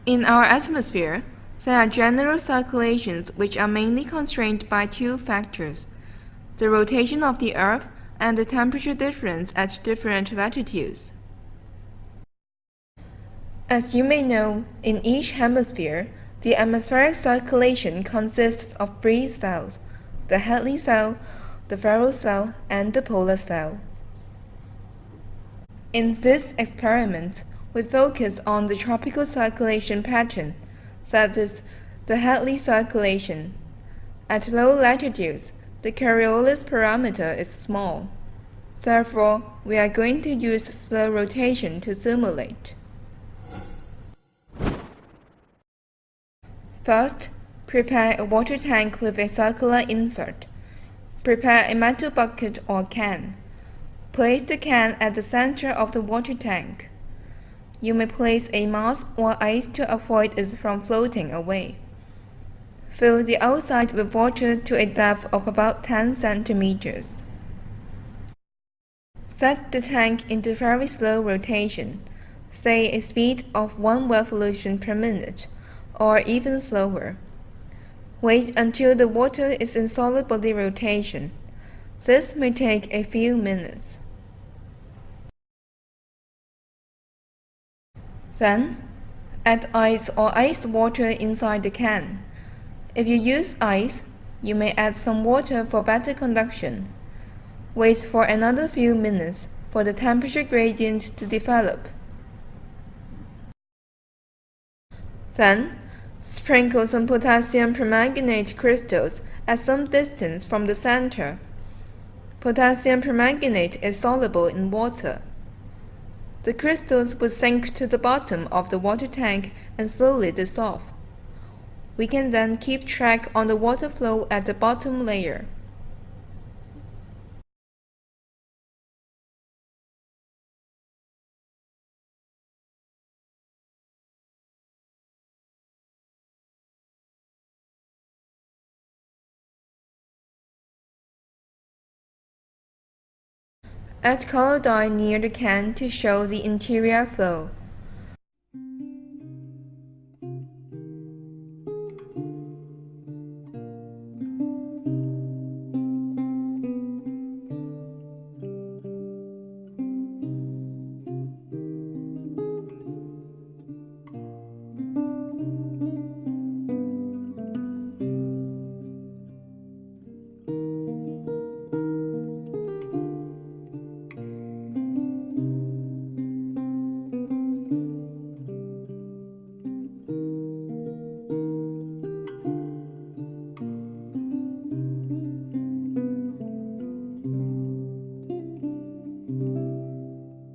In our atmosphere, there are general circulations which are mainly constrained by two factors: the rotation of the Earth and the temperature difference at different latitudes. As you may know, in each hemisphere, the atmospheric circulation consists of three cells: the Hadley cell, the Ferrel cell, and the polar cell. In this experiment, we focus on the tropical circulation pattern, that is, the Hadley circulation. At low latitudes, the Coriolis parameter is small. Therefore, we are going to use slow rotation to simulate. First, prepare a water tank with a circular insert. Prepare a metal bucket or can. Place the can at the center of the water tank. You may place a mass or ice to avoid it from floating away. Fill the outside with water to a depth of about 10 centimeters. Set the tank into very slow rotation, say a speed of 1 revolution per minute, or even slower. Wait until the water is in solid body rotation. This may take a few minutes. Then, add ice or iced water inside the can. If you use ice, you may add some water for better conduction. Wait for another few minutes for the temperature gradient to develop. Then, sprinkle some potassium permanganate crystals at some distance from the center. Potassium permanganate is soluble in water. The crystals will sink to the bottom of the water tank and slowly dissolve. We can then keep track on the water flow at the bottom layer. Add color dye near the can to show the interior flow.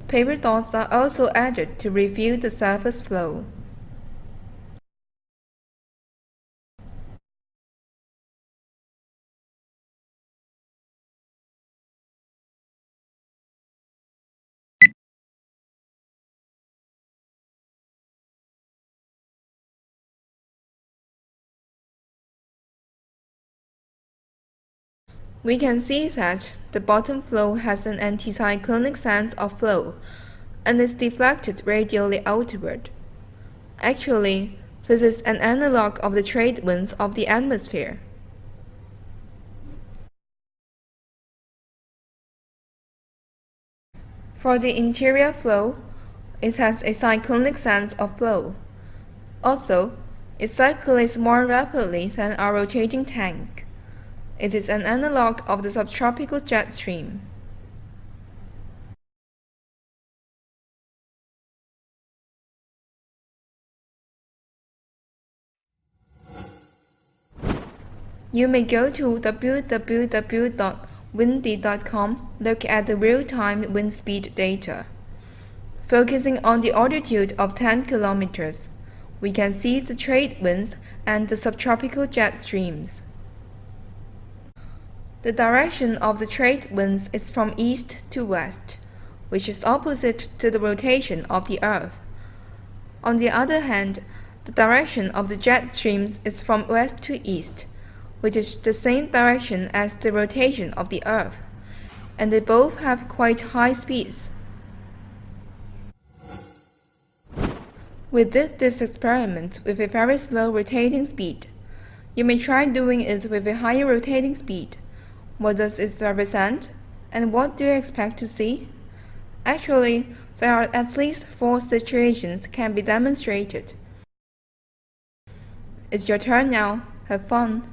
Paper dots are also added to review the surface flow. We can see that the bottom flow has an anticyclonic sense of flow and is deflected radially outward. Actually, this is an analog of the trade winds of the atmosphere. For the interior flow, it has a cyclonic sense of flow. Also, it circulates more rapidly than our rotating tank. It is an analog of the subtropical jet stream. You may go to www.windy.com, look at the real-time wind speed data. Focusing on the altitude of 10 kilometers, we can see the trade winds and the subtropical jet streams. The direction of the trade winds is from east to west, which is opposite to the rotation of the Earth. On the other hand, the direction of the jet streams is from west to east, which is the same direction as the rotation of the Earth, and they both have quite high speeds. We did this experiment with a very slow rotating speed. You may try doing it with a higher rotating speed. What does it represent? And what do you expect to see? Actually, there are at least 4 situations can be demonstrated. It's your turn now. Have fun.